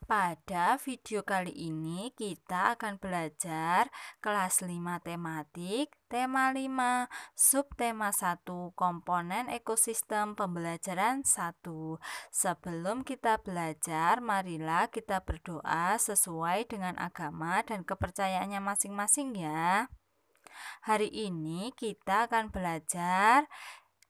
Pada video kali ini kita akan belajar kelas 5 tematik, tema 5, subtema 1, komponen ekosistem pembelajaran 1. Sebelum kita belajar, marilah kita berdoa sesuai dengan agama dan kepercayaannya masing-masing ya. Hari ini kita akan belajar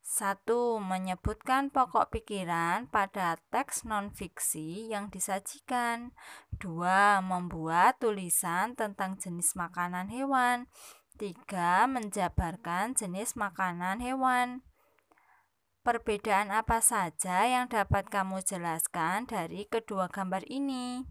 1. Menyebutkan pokok pikiran pada teks non-fiksi yang disajikan. 2. Membuat tulisan tentang jenis makanan hewan. 3. Menjabarkan jenis makanan hewan. Perbedaan apa saja yang dapat kamu jelaskan dari kedua gambar ini?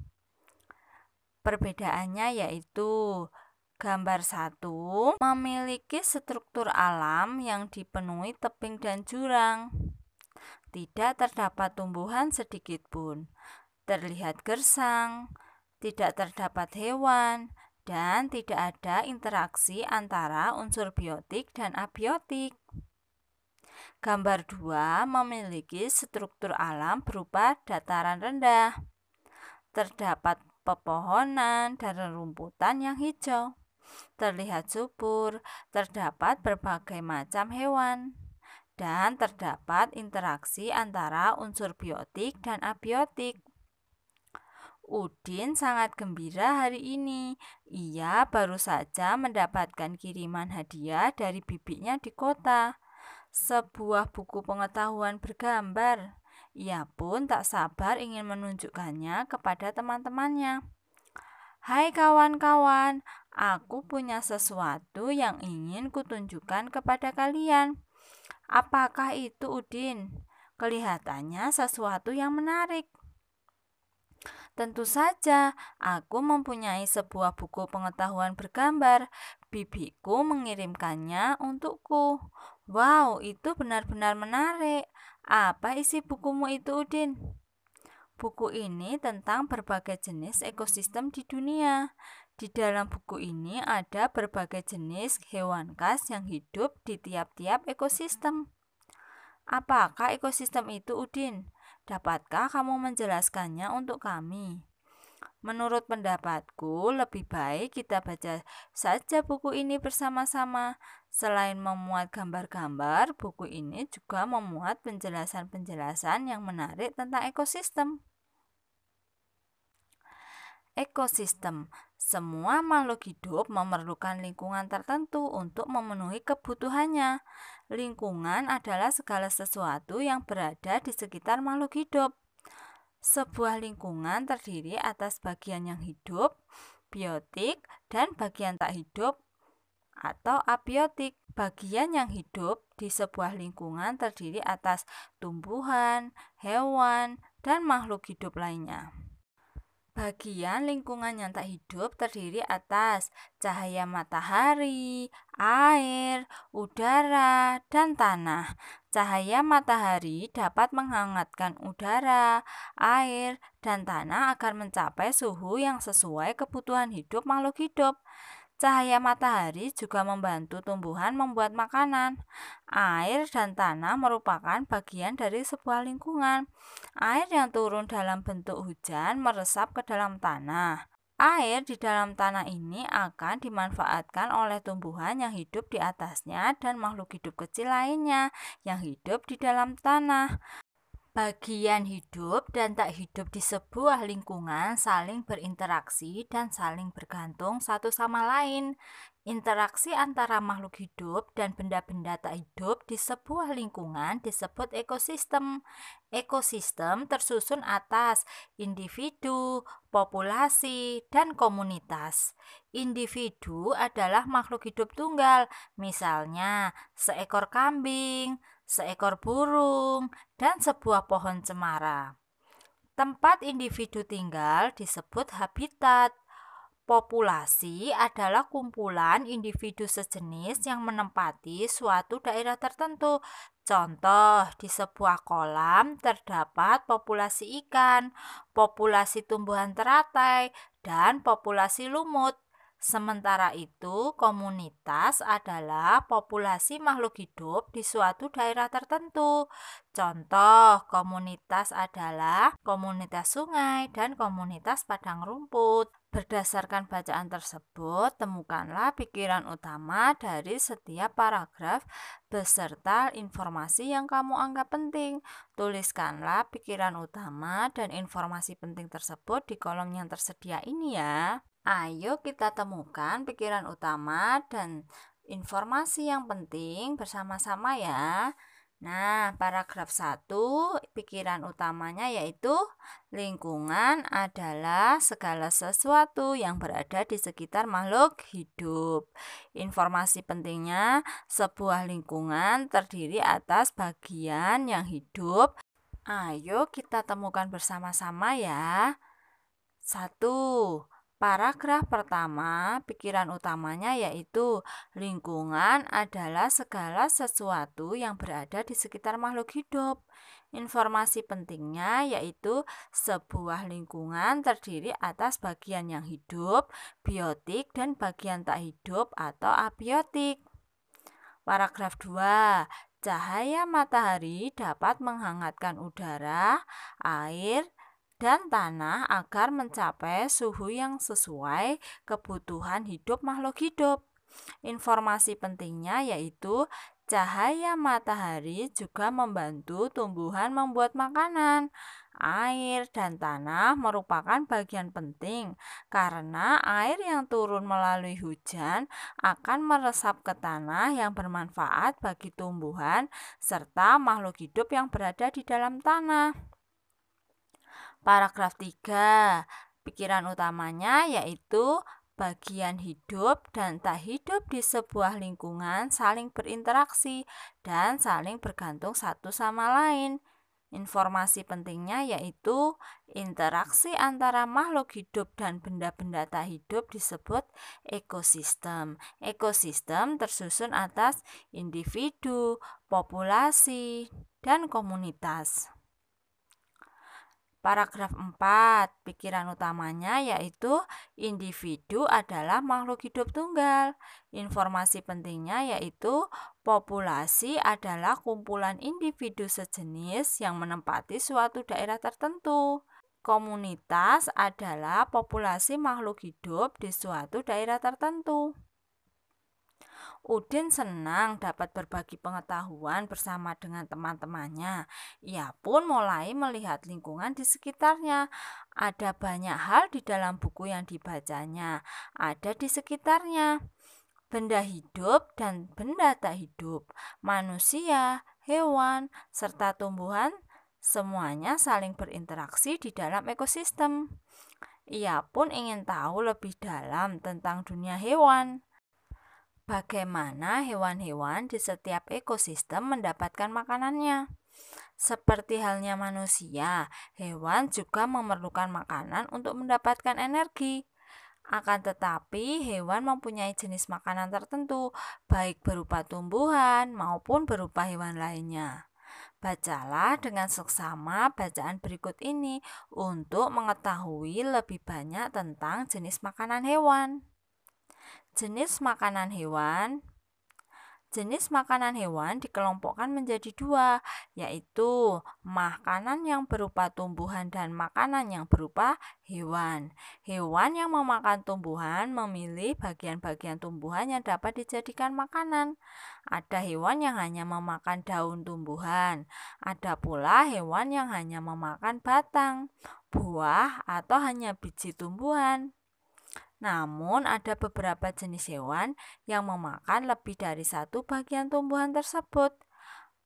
Perbedaannya yaitu gambar 1 memiliki struktur alam yang dipenuhi tebing dan jurang. Tidak terdapat tumbuhan sedikit pun. Terlihat gersang, tidak terdapat hewan, dan tidak ada interaksi antara unsur biotik dan abiotik. Gambar 2 memiliki struktur alam berupa dataran rendah. Terdapat pepohonan dan rerumputan yang hijau. Terlihat subur, terdapat berbagai macam hewan, dan terdapat interaksi antara unsur biotik dan abiotik. Udin sangat gembira hari ini. Ia baru saja mendapatkan kiriman hadiah dari bibinya di kota. Sebuah buku pengetahuan bergambar. Ia pun tak sabar ingin menunjukkannya kepada teman-temannya. Hai kawan-kawan, aku punya sesuatu yang ingin kutunjukkan kepada kalian. Apakah itu, Udin? Kelihatannya sesuatu yang menarik. Tentu saja, aku mempunyai sebuah buku pengetahuan bergambar. Bibiku mengirimkannya untukku. Wow, itu benar-benar menarik. Apa isi bukumu itu, Udin? Buku ini tentang berbagai jenis ekosistem di dunia. Di dalam buku ini ada berbagai jenis hewan khas yang hidup di tiap-tiap ekosistem. Apakah ekosistem itu, Udin? Dapatkah kamu menjelaskannya untuk kami? Menurut pendapatku, lebih baik kita baca saja buku ini bersama-sama. Selain memuat gambar-gambar, buku ini juga memuat penjelasan-penjelasan yang menarik tentang ekosistem. Ekosistem. Semua makhluk hidup memerlukan lingkungan tertentu untuk memenuhi kebutuhannya. Lingkungan adalah segala sesuatu yang berada di sekitar makhluk hidup. Sebuah lingkungan terdiri atas bagian yang hidup, biotik, dan bagian tak hidup atau abiotik. Bagian yang hidup di sebuah lingkungan terdiri atas tumbuhan, hewan, dan makhluk hidup lainnya. Bagian lingkungan yang tak hidup terdiri atas cahaya matahari, air, udara, dan tanah. Cahaya matahari dapat menghangatkan udara, air, dan tanah agar mencapai suhu yang sesuai kebutuhan hidup makhluk hidup. Cahaya matahari juga membantu tumbuhan membuat makanan. Air dan tanah merupakan bagian dari sebuah lingkungan. Air yang turun dalam bentuk hujan meresap ke dalam tanah. Air di dalam tanah ini akan dimanfaatkan oleh tumbuhan yang hidup di atasnya dan makhluk hidup kecil lainnya yang hidup di dalam tanah. Bagian hidup dan tak hidup di sebuah lingkungan saling berinteraksi dan saling bergantung satu sama lain. Interaksi antara makhluk hidup dan benda-benda tak hidup di sebuah lingkungan disebut ekosistem. Ekosistem tersusun atas individu, populasi, dan komunitas. Individu adalah makhluk hidup tunggal, misalnya seekor kambing, seekor burung, dan sebuah pohon cemara. Tempat individu tinggal disebut habitat. Populasi adalah kumpulan individu sejenis yang menempati suatu daerah tertentu. Contoh, di sebuah kolam terdapat populasi ikan, populasi tumbuhan teratai, dan populasi lumut. Sementara itu, komunitas adalah populasi makhluk hidup di suatu daerah tertentu. Contoh, komunitas adalah komunitas sungai dan komunitas padang rumput. Berdasarkan bacaan tersebut, temukanlah pikiran utama dari setiap paragraf beserta informasi yang kamu anggap penting. Tuliskanlah pikiran utama dan informasi penting tersebut di kolom yang tersedia ini ya. Ayo kita temukan pikiran utama dan informasi yang penting bersama-sama ya. Nah, paragraf 1, pikiran utamanya yaitu lingkungan adalah segala sesuatu yang berada di sekitar makhluk hidup. Informasi pentingnya, sebuah lingkungan terdiri atas bagian yang hidup. Ayo kita temukan bersama-sama ya. 1. Paragraf pertama, pikiran utamanya yaitu lingkungan adalah segala sesuatu yang berada di sekitar makhluk hidup. Informasi pentingnya yaitu sebuah lingkungan terdiri atas bagian yang hidup, biotik, dan bagian tak hidup atau abiotik. Paragraf 2. Cahaya matahari dapat menghangatkan udara, air, dan tanah agar mencapai suhu yang sesuai kebutuhan hidup makhluk hidup. Informasi pentingnya yaitu cahaya matahari juga membantu tumbuhan membuat makanan. Air dan tanah merupakan bagian penting karena air yang turun melalui hujan akan meresap ke tanah yang bermanfaat bagi tumbuhan serta makhluk hidup yang berada di dalam tanah. Paragraf 3, pikiran utamanya yaitu bagian hidup dan tak hidup di sebuah lingkungan saling berinteraksi dan saling bergantung satu sama lain. Informasi pentingnya yaitu interaksi antara makhluk hidup dan benda-benda tak hidup disebut ekosistem. Ekosistem tersusun atas individu, populasi, dan komunitas. Paragraf 4, pikiran utamanya yaitu individu adalah makhluk hidup tunggal. Informasi pentingnya yaitu populasi adalah kumpulan individu sejenis yang menempati suatu daerah tertentu. Komunitas adalah populasi makhluk hidup di suatu daerah tertentu. Udin senang dapat berbagi pengetahuan bersama dengan teman-temannya. Ia pun mulai melihat lingkungan di sekitarnya. Ada banyak hal di dalam buku yang dibacanya, ada di sekitarnya. Benda hidup dan benda tak hidup, manusia, hewan, serta tumbuhan, semuanya saling berinteraksi di dalam ekosistem. Ia pun ingin tahu lebih dalam tentang dunia hewan. Bagaimana hewan-hewan di setiap ekosistem mendapatkan makanannya? Seperti halnya manusia, hewan juga memerlukan makanan untuk mendapatkan energi. Akan tetapi, hewan mempunyai jenis makanan tertentu, baik berupa tumbuhan maupun berupa hewan lainnya. Bacalah dengan seksama bacaan berikut ini untuk mengetahui lebih banyak tentang jenis makanan hewan. Jenis makanan hewan. Jenis makanan hewan dikelompokkan menjadi dua, yaitu makanan yang berupa tumbuhan dan makanan yang berupa hewan. Hewan yang memakan tumbuhan memilih bagian-bagian tumbuhan yang dapat dijadikan makanan. Ada hewan yang hanya memakan daun tumbuhan. Ada pula hewan yang hanya memakan batang, buah, atau hanya biji tumbuhan. Namun, ada beberapa jenis hewan yang memakan lebih dari satu bagian tumbuhan tersebut.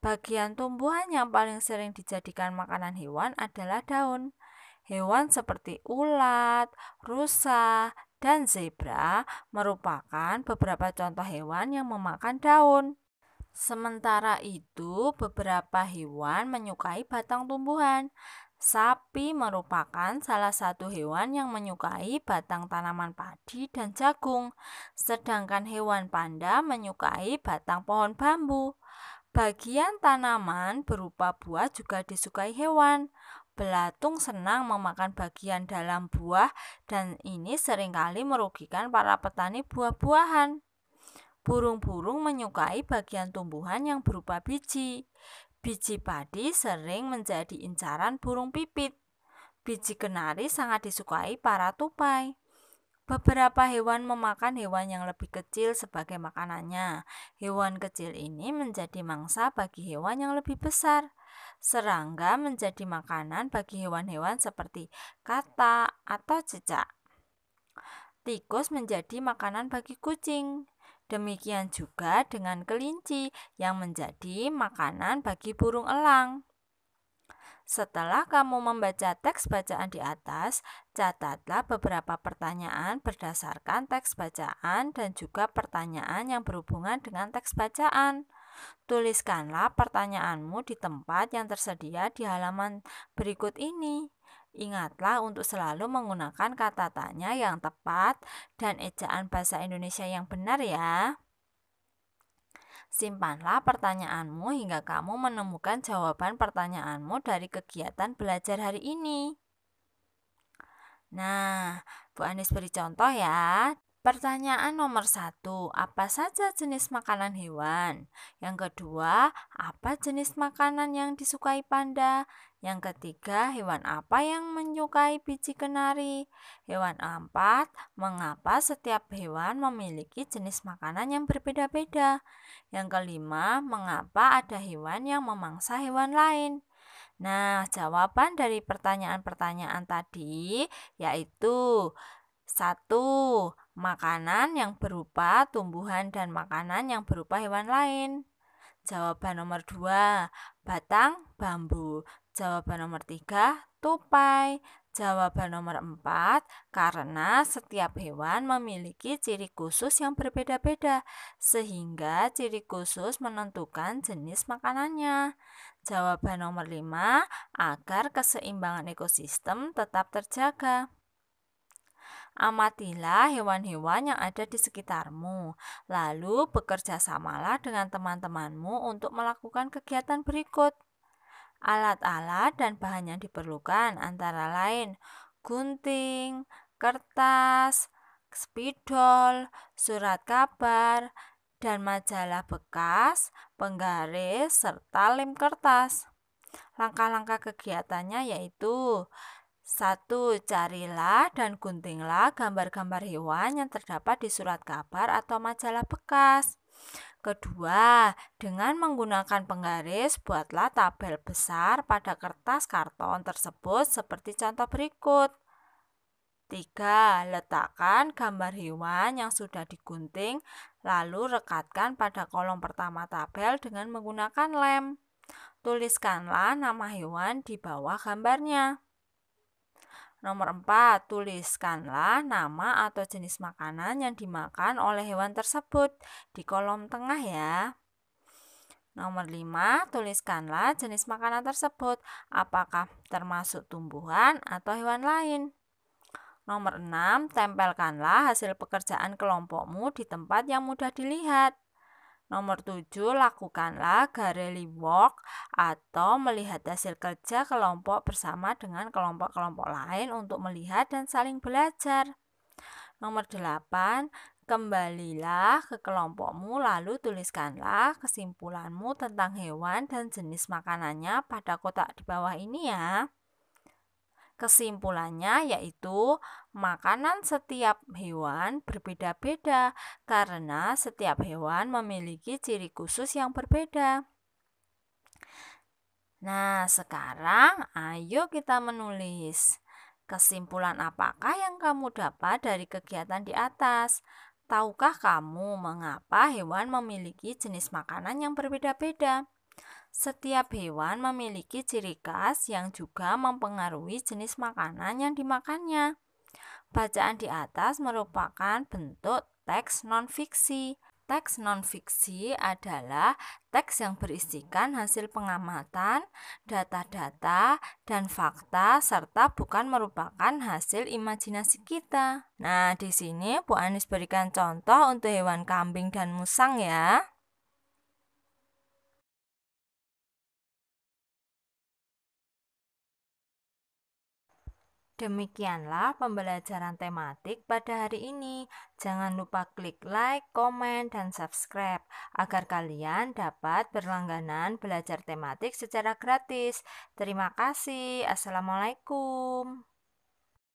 Bagian tumbuhan yang paling sering dijadikan makanan hewan adalah daun. Hewan seperti ulat, rusa, dan zebra merupakan beberapa contoh hewan yang memakan daun. Sementara itu, beberapa hewan menyukai batang tumbuhan. Sapi merupakan salah satu hewan yang menyukai batang tanaman padi dan jagung, sedangkan hewan panda menyukai batang pohon bambu. Bagian tanaman berupa buah juga disukai hewan. Belatung senang memakan bagian dalam buah dan ini seringkali merugikan para petani buah-buahan. Burung-burung menyukai bagian tumbuhan yang berupa biji. Biji padi sering menjadi incaran burung pipit. Biji kenari sangat disukai para tupai. Beberapa hewan memakan hewan yang lebih kecil sebagai makanannya. Hewan kecil ini menjadi mangsa bagi hewan yang lebih besar. Serangga menjadi makanan bagi hewan-hewan seperti katak atau cicak. Tikus menjadi makanan bagi kucing. Demikian juga dengan kelinci yang menjadi makanan bagi burung elang. Setelah kamu membaca teks bacaan di atas, catatlah beberapa pertanyaan berdasarkan teks bacaan dan juga pertanyaan yang berhubungan dengan teks bacaan. Tuliskanlah pertanyaanmu di tempat yang tersedia di halaman berikut ini. Ingatlah untuk selalu menggunakan kata tanya yang tepat dan ejaan bahasa Indonesia yang benar ya. Simpanlah pertanyaanmu hingga kamu menemukan jawaban pertanyaanmu dari kegiatan belajar hari ini. Nah, Bu Anis beri contoh ya. Pertanyaan nomor 1, apa saja jenis makanan hewan? Yang kedua, apa jenis makanan yang disukai panda? Yang ketiga, hewan apa yang menyukai biji kenari? Hewan keempat, mengapa setiap hewan memiliki jenis makanan yang berbeda-beda? Yang kelima, mengapa ada hewan yang memangsa hewan lain? Nah, jawaban dari pertanyaan-pertanyaan tadi yaitu 1. Makanan yang berupa tumbuhan dan makanan yang berupa hewan lain. Jawaban nomor 2, batang bambu. Jawaban nomor 3, tupai. Jawaban nomor 4, karena setiap hewan memiliki ciri khusus yang berbeda-beda, sehingga ciri khusus menentukan jenis makanannya. Jawaban nomor 5, agar keseimbangan ekosistem tetap terjaga. Amatilah hewan-hewan yang ada di sekitarmu, lalu bekerja samalah dengan teman-temanmu untuk melakukan kegiatan berikut. Alat-alat dan bahan yang diperlukan antara lain gunting, kertas, spidol, surat kabar, dan majalah bekas, penggaris, serta lem kertas. Langkah-langkah kegiatannya yaitu 1. Carilah dan guntinglah gambar-gambar hewan yang terdapat di surat kabar atau majalah bekas. Kedua, dengan menggunakan penggaris, buatlah tabel besar pada kertas karton tersebut seperti contoh berikut. 3. Letakkan gambar hewan yang sudah digunting, lalu rekatkan pada kolom pertama tabel dengan menggunakan lem. Tuliskanlah nama hewan di bawah gambarnya. Nomor 4, tuliskanlah nama atau jenis makanan yang dimakan oleh hewan tersebut di kolom tengah ya. Nomor 5, tuliskanlah jenis makanan tersebut, apakah termasuk tumbuhan atau hewan lain. Nomor 6, tempelkanlah hasil pekerjaan kelompokmu di tempat yang mudah dilihat. Nomor 7, lakukanlah gareli walk atau melihat hasil kerja kelompok bersama dengan kelompok-kelompok lain untuk melihat dan saling belajar. Nomor 8, kembalilah ke kelompokmu lalu tuliskanlah kesimpulanmu tentang hewan dan jenis makanannya pada kotak di bawah ini ya. Kesimpulannya yaitu makanan setiap hewan berbeda-beda karena setiap hewan memiliki ciri khusus yang berbeda. Nah, sekarang ayo kita menulis. Kesimpulan apakah yang kamu dapat dari kegiatan di atas? Tahukah kamu mengapa hewan memiliki jenis makanan yang berbeda-beda? Setiap hewan memiliki ciri khas yang juga mempengaruhi jenis makanan yang dimakannya. Bacaan di atas merupakan bentuk teks non-fiksi. Teks non-fiksi adalah teks yang berisikan hasil pengamatan, data-data, dan fakta serta bukan merupakan hasil imajinasi kita. Nah, di sini Bu Anis berikan contoh untuk hewan kambing dan musang ya. Demikianlah pembelajaran tematik pada hari ini. Jangan lupa klik like, komen, dan subscribe agar kalian dapat berlangganan belajar tematik secara gratis. Terima kasih. Assalamualaikum.